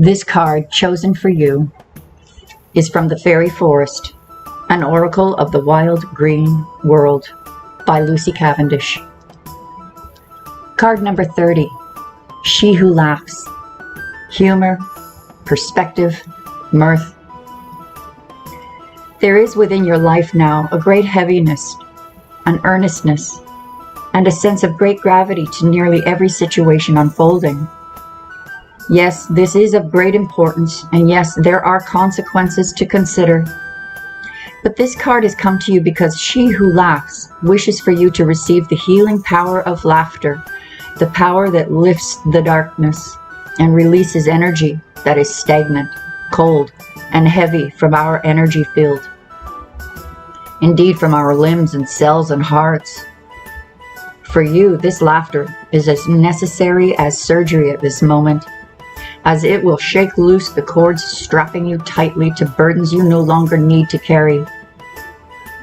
This card chosen for you is from the Fairy Forest, an oracle of the wild green world by Lucy Cavendish. Card number 30, She Who Laughs. Humor, perspective, mirth. There is within your life now a great heaviness, an earnestness, and a sense of great gravity to nearly every situation unfolding. Yes, this is of great importance, and yes, there are consequences to consider. But this card has come to you because She Who Laughs wishes for you to receive the healing power of laughter, the power that lifts the darkness and releases energy that is stagnant, cold, and heavy from our energy field. Indeed, from our limbs and cells and hearts. For you, this laughter is as necessary as surgery at this moment, as it will shake loose the cords strapping you tightly to burdens you no longer need to carry.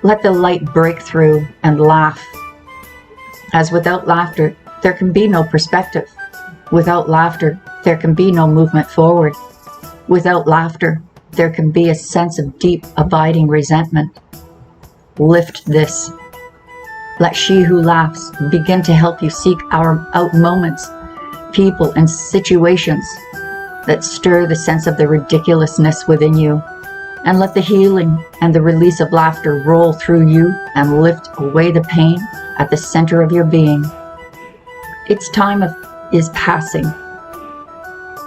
Let the light break through and laugh, as without laughter, there can be no perspective. Without laughter, there can be no movement forward. Without laughter, there can be a sense of deep, abiding resentment. Lift this. Let She Who Laughs begin to help you seek out moments, people, and situations that stir the sense of the ridiculousness within you, and let the healing and the release of laughter roll through you and lift away the pain at the center of your being. Its time is passing.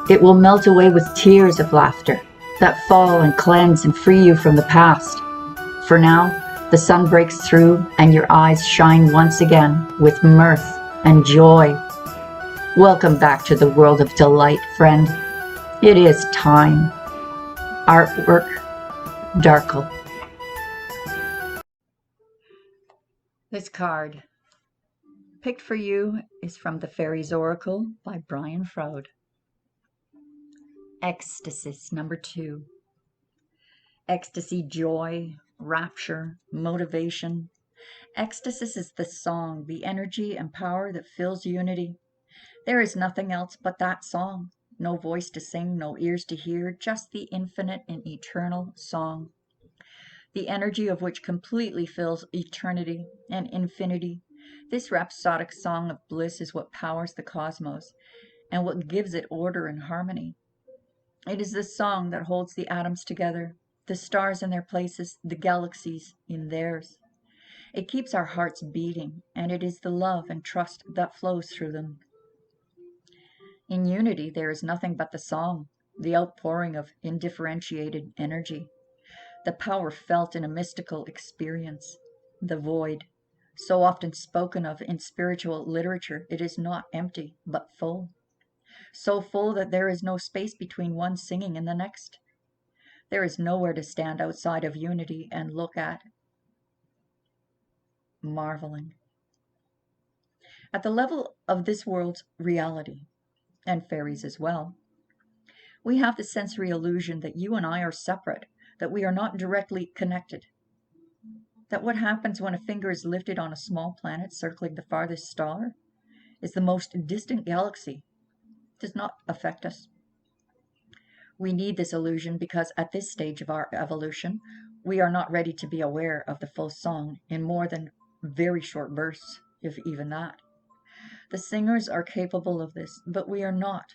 It will melt away with tears of laughter that fall and cleanse and free you from the past. For now, the sun breaks through and your eyes shine once again with mirth and joy. Welcome back to the world of delight, friend. It is time. Artwork, Darkle. This card picked for you is from the Fairies Oracle by Brian Froud. Ecstasis, number 2. Ecstasy, joy, rapture, motivation. Ecstasis is the song, the energy and power that fills unity. There is nothing else but that song. No voice to sing, no ears to hear, just the infinite and eternal song. The energy of which completely fills eternity and infinity. This rhapsodic song of bliss is what powers the cosmos and what gives it order and harmony. It is this song that holds the atoms together, the stars in their places, the galaxies in theirs. It keeps our hearts beating, and it is the love and trust that flows through them. In unity, there is nothing but the song, the outpouring of indifferentiated energy, the power felt in a mystical experience, the void. So often spoken of in spiritual literature, it is not empty, but full. So full that there is no space between one singing and the next. There is nowhere to stand outside of unity and look at, marveling. At the level of this world's reality, and fairies as well, we have the sensory illusion that you and I are separate, that we are not directly connected, that what happens when a finger is lifted on a small planet circling the farthest star is the most distant galaxy, does not affect us. We need this illusion because at this stage of our evolution, we are not ready to be aware of the full song in more than very short bursts, if even that. The singers are capable of this, but we are not.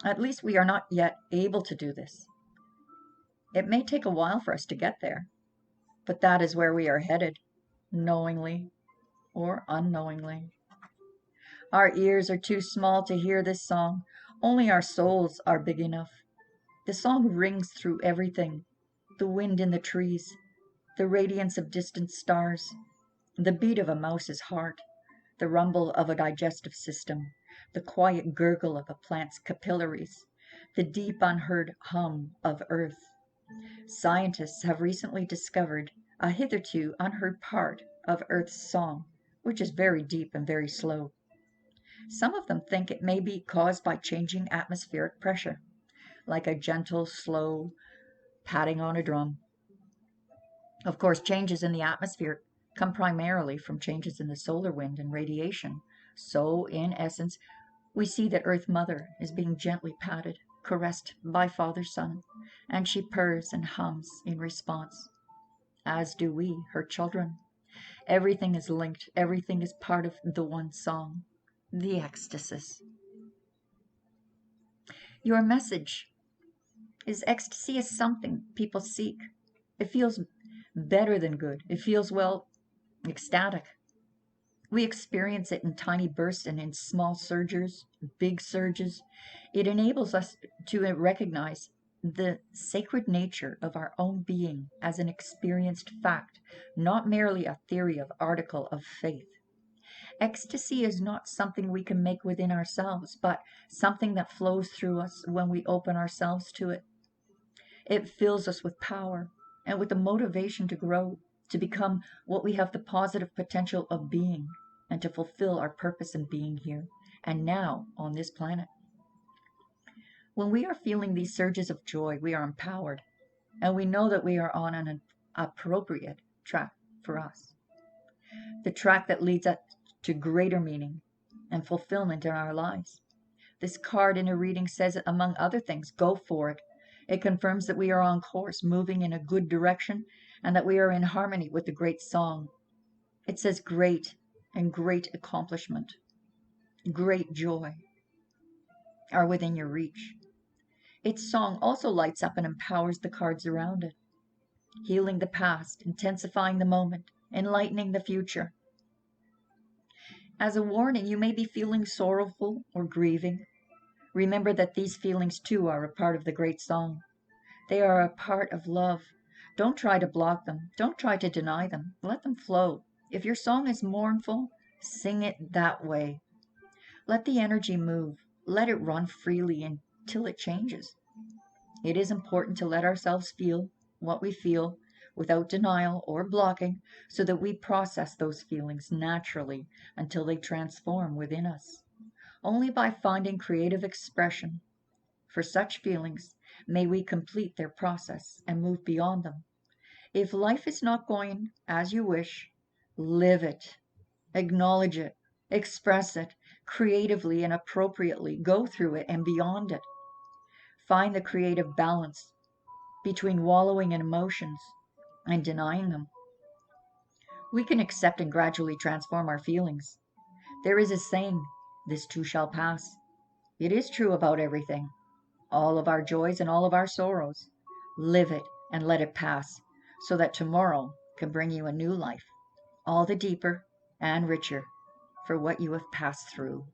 At least we are not yet able to do this. It may take a while for us to get there, but that is where we are headed, knowingly or unknowingly. Our ears are too small to hear this song. Only our souls are big enough. The song rings through everything, the wind in the trees, the radiance of distant stars, the beat of a mouse's heart, the rumble of a digestive system, the quiet gurgle of a plant's capillaries, the deep unheard hum of earth. Scientists have recently discovered a hitherto unheard part of Earth's song, which is very deep and very slow. Some of them think it may be caused by changing atmospheric pressure, like a gentle, slow patting on a drum. Of course, changes in the atmosphere come primarily from changes in the solar wind and radiation. So, in essence, we see that Earth Mother is being gently patted, caressed by father-son, and she purrs and hums in response, as do we, her children. Everything is linked, everything is part of the one song, the ecstasy. Your message is ecstasy is something people seek. It feels better than good. It feels, well, ecstatic. We experience it in tiny bursts and in small surges, big surges. It enables us to recognize the sacred nature of our own being as an experienced fact, not merely a theory of article of faith. Ecstasy is not something we can make within ourselves, but something that flows through us when we open ourselves to it. It fills us with power and with the motivation to grow, to become what we have the positive potential of being, and to fulfill our purpose in being here and now on this planet. When we are feeling these surges of joy, we are empowered, and we know that we are on an appropriate track for us. The track that leads us to greater meaning and fulfillment in our lives. This card in a reading says, among other things, go for it. It confirms that we are on course, moving in a good direction, and that we are in harmony with the great song. It says great and great accomplishment, great joy are within your reach. Its song also lights up and empowers the cards around it, healing the past, intensifying the moment, enlightening the future. As a warning, you may be feeling sorrowful or grieving. Remember that these feelings too are a part of the great song. They are a part of love. Don't try to block them. Don't try to deny them. Let them flow. If your song is mournful, sing it that way. Let the energy move. Let it run freely until it changes. It is important to let ourselves feel what we feel without denial or blocking, so that we process those feelings naturally until they transform within us. Only by finding creative expression for such feelings may we complete their process and move beyond them. If life is not going as you wish, live it, acknowledge it, express it creatively and appropriately, go through it and beyond it. Find the creative balance between wallowing in emotions and denying them. We can accept and gradually transform our feelings. There is a saying, this too shall pass. It is true about everything, all of our joys and all of our sorrows. Live it and let it pass, so that tomorrow can bring you a new life, all the deeper and richer for what you have passed through.